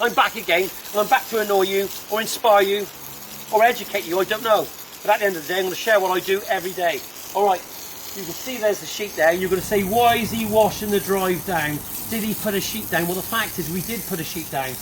I'm back again, and I'm back to annoy you, or inspire you, or educate you, I don't know. But at the end of the day, I'm going to share what I do every day. Alright, you can see there's the sheet there, and you're going to say, why is he washing the drive down? Did he put a sheet down? Well, the fact is, we did put a sheet down.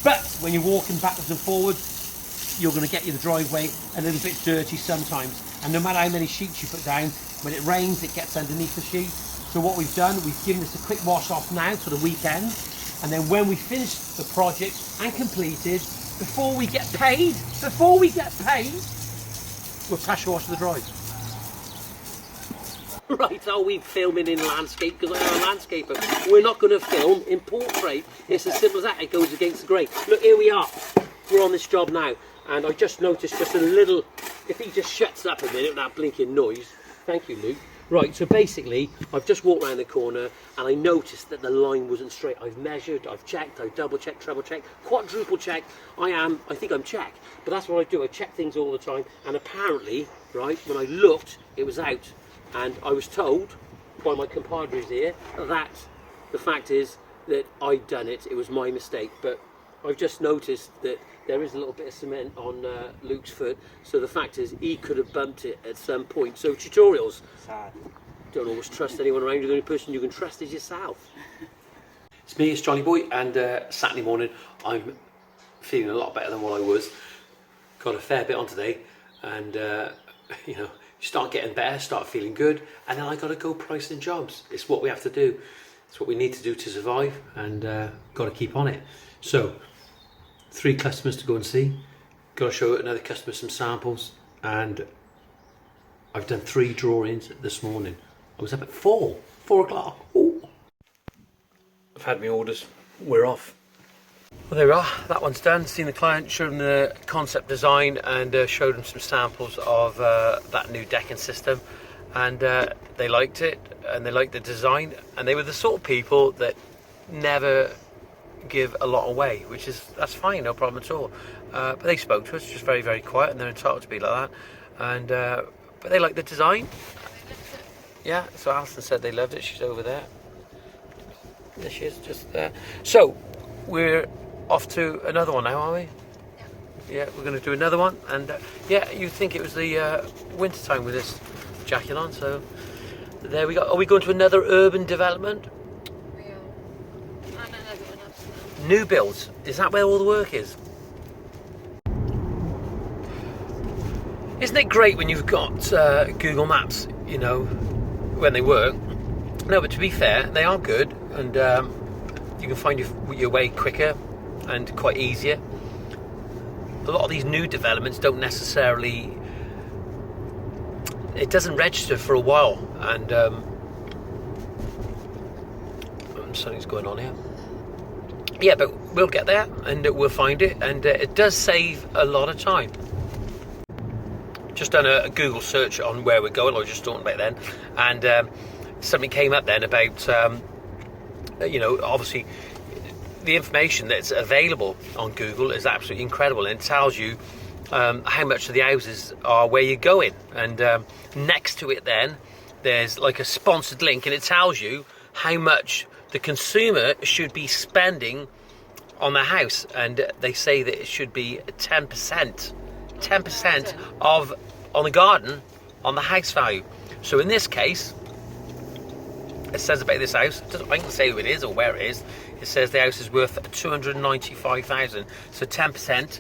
But when you're walking backwards and forwards, you're going to get the driveway a little bit dirty sometimes. And no matter how many sheets you put down, when it rains, it gets underneath the sheet. So what we've done, we've given this a quick wash off now for the weekend. And then when we finish the project and completed, before we get paid, we'll pressure wash the drive. Right, are we filming in landscape? Because I'm a landscaper. We're not going to film in portrait. It's as simple as that. It goes against the grain. Look, here we are. We're on this job now. And I just noticed just a little, if he just shuts up a minute with that blinking noise. Thank you, Luke. Right, so basically, I've just walked around the corner and I noticed that the line wasn't straight. I've measured, I've checked, I've double checked, treble checked, quadruple checked. I think I'm checked. But that's what I do. I check things all the time. And apparently, right, when I looked, it was out. And I was told by my compadres here that the fact is that I'd done it. It was my mistake. But I've just noticed that there is a little bit of cement on Luke's foot. So the fact is he could have bumped it at some point. So tutorials. Sad. Don't always trust anyone around you. The only person you can trust is yourself. It's me, it's Johnny Boy, and Saturday morning I'm feeling a lot better than what I was. Got a fair bit on today, and you know, you start getting better, start feeling good, and then I got to go pricing jobs. It's what we have to do. It's what we need to do to survive, and got to keep on it. So, 3 customers to go and see. Got to show another customer some samples, and I've done 3 drawings this morning. I was up at 4 o'clock. Ooh. I've had my orders. We're off. Well, there we are. That one's done. Seen the client, showed them the concept design, and showed them some samples of that new decking system. And they liked it, and they liked the design. And they were the sort of people that never give a lot away, that's fine, no problem at all. But they spoke to us, just very, very quiet, and they're entitled to be like that. And but they liked the design. Yeah, so Alison said they loved it. She's over there. There she is, just there. So we're off to another one now, are we? Yeah, we're going to do another one. And yeah, you'd think it was the winter time with this jacket on. So there we go. Are we going to another urban development? We are. And another one upstairs. New builds. Is that where all the work is? Isn't it great when you've got Google Maps, you know, when they work? No, but to be fair, they are good, and you can find your way quicker and quite easier. A lot of these new developments don't necessarily, it doesn't register for a while, and something's going on here. Yeah, but we'll get there, and we'll find it, and it does save a lot of time. Just done a Google search on where we're going. I was just talking about it then, and something came up then about you know, obviously the information that's available on Google is absolutely incredible, and it tells you how much of the houses are where you're going, and next to it then there's like a sponsored link, and it tells you how much the consumer should be spending on the house, and they say that it should be 10% of on the garden on the house value. So in this case, it says about this house, I can say who it is or where it is. It says the house is worth 295,000. So 10%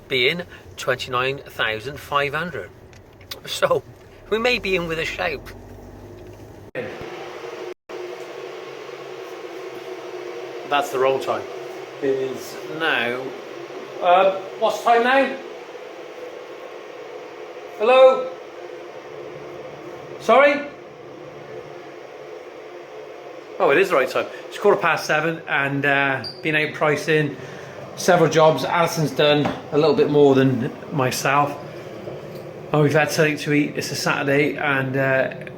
being 29,500. So we may be in with a shout. That's the wrong time. It is now. What's the time now? Hello? Sorry? Oh, it is the right time. It's 7:15, and been out pricing several jobs. Alison's done a little bit more than myself. Oh, we've had something to eat. It's a Saturday, and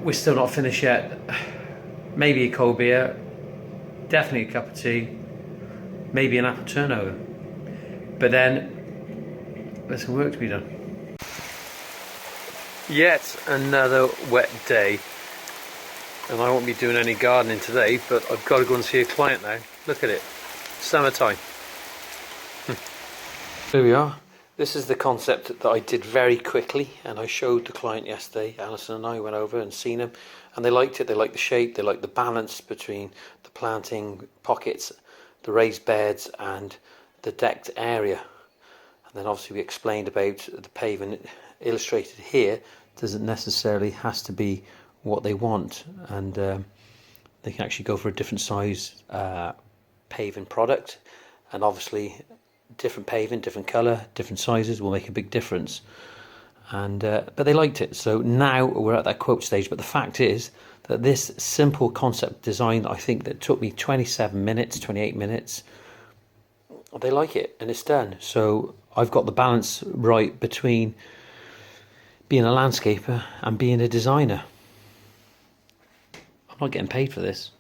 we're still not finished yet. Maybe a cold beer, definitely a cup of tea, maybe an apple turnover. But then there's some work to be done. Yet another wet day, and I won't be doing any gardening today, but I've got to go and see a client now. Look at it, summertime. Here we are. This is the concept that I did very quickly, and I showed the client yesterday. Alison and I went over and seen them, and they liked it. They liked the shape, they liked the balance between the planting pockets, the raised beds and the decked area. And then obviously we explained about the paving illustrated here doesn't necessarily has to be what they want, and they can actually go for a different size paving product, and obviously different paving, different colour, different sizes will make a big difference. And but they liked it, so now we're at that quote stage. But the fact is that this simple concept design, I think that took me 27 minutes, 28 minutes, they like it and it's done. So I've got the balance right between being a landscaper and being a designer. I'm not getting paid for this.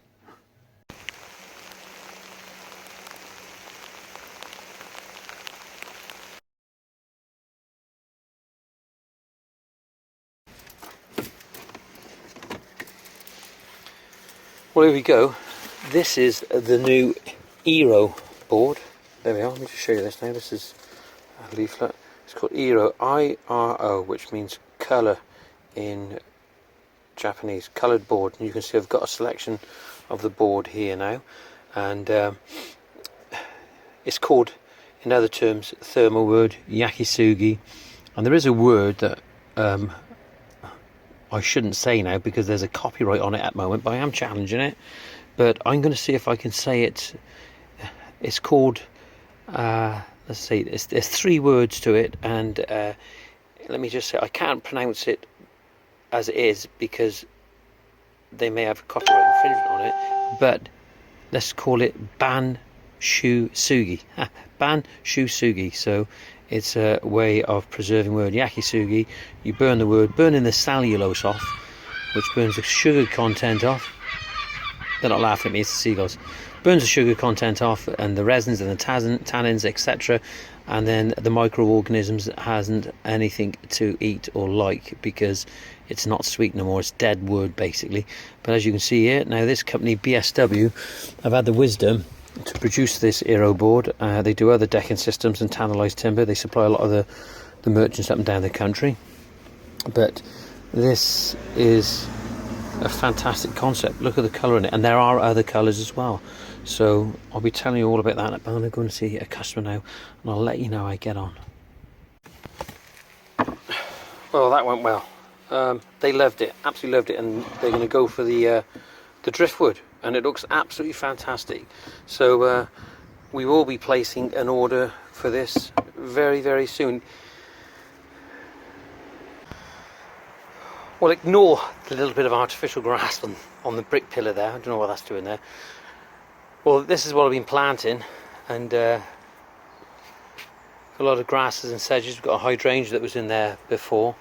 Well, here we go. This is the new Eero board. There we are. Let me just show you this now. This is a leaflet. It's called Eero, I-R-O, which means colour in Japanese. Coloured board. And you can see I've got a selection of the board here now. And it's called, in other terms, thermal wood, yakisugi. And there is a word that I shouldn't say now because there's a copyright on it at the moment, but I am challenging it. But I'm going to see if I can say it. It's called, let's see, there's 3 words to it, and let me just say, I can't pronounce it as it is because they may have copyright infringement on it, but let's call it Ban-shu-sugi. Ban-shu-sugi. So it's a way of preserving wood. Yakisugi, you burn the wood, burning the cellulose off, which burns the sugar content off. They're not laughing at me, it's the seagulls. Burns the sugar content off and the resins and the tannins, etc. And then the microorganisms hasn't anything to eat or like because it's not sweet no more, it's dead wood basically. But as you can see here, now this company BSW have had the wisdom to produce this Eero board. They do other decking systems and tannalized timber. They supply a lot of the merchants up and down the country. But this is a fantastic concept. Look at the colour in it, and there are other colours as well. So I'll be telling you all about that. But I'm going to go and see a customer now, and I'll let you know how I get on. Well, that went well. They loved it, absolutely loved it, and they're going to go for the driftwood, and it looks absolutely fantastic. So we will be placing an order for this very, very soon. Well, ignore the little bit of artificial grass on the brick pillar there. I don't know what that's doing there. Well, this is what I've been planting, and a lot of grasses and sedges. We've got a hydrangea that was in there before.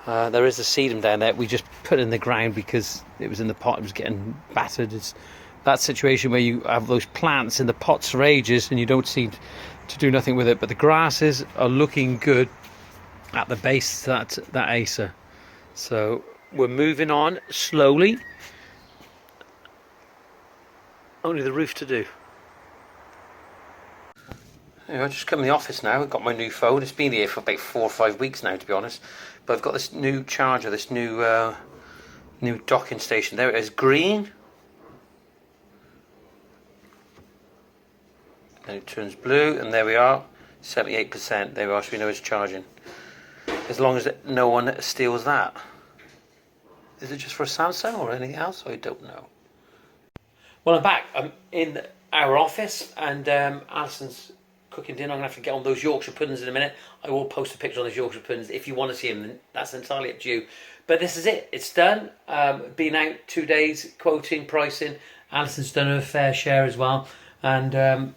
There is a sedum down there we just put in the ground because it was in the pot, it was getting battered. It's that situation where you have those plants in the pots for ages and you don't seem to do nothing with it, but the grasses are looking good at the base of that Acer. So we're moving on slowly. Only the roof to do. I just come in the office now. I've got my new phone. It's been here for about 4 or 5 weeks now, to be honest. But I've got this new charger, this new docking station. There it is, green. Then it turns blue, and there we are, 78%. There we are, so we know it's charging. As long as no one steals that. Is it just for a Samsung or anything else? I don't know. Well, I'm back. I'm in our office, and Alison's cooking dinner. I'm going to have to get on those Yorkshire puddings in a minute. I will post a picture on those Yorkshire puddings. If you want to see them, that's entirely up to you. But this is it. It's done. Been out 2 days, quoting, pricing. Alison's done her fair share as well. And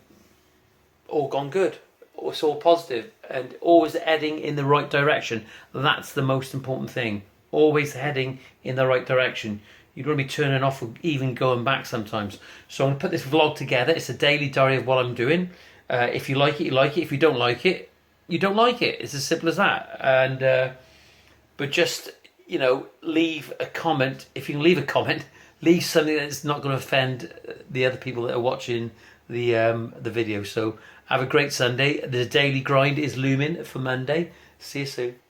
all gone good. It's all positive. And always heading in the right direction. That's the most important thing. Always heading in the right direction. You don't want to be turning off or even going back sometimes. So I'm going to put this vlog together. It's a daily diary of what I'm doing. If you like it, you like it. If you don't like it, you don't like it. It's as simple as that. And but just, you know, leave a comment. If you can leave a comment, leave something that's not going to offend the other people that are watching the video. So have a great Sunday. The daily grind is looming for Monday. See you soon.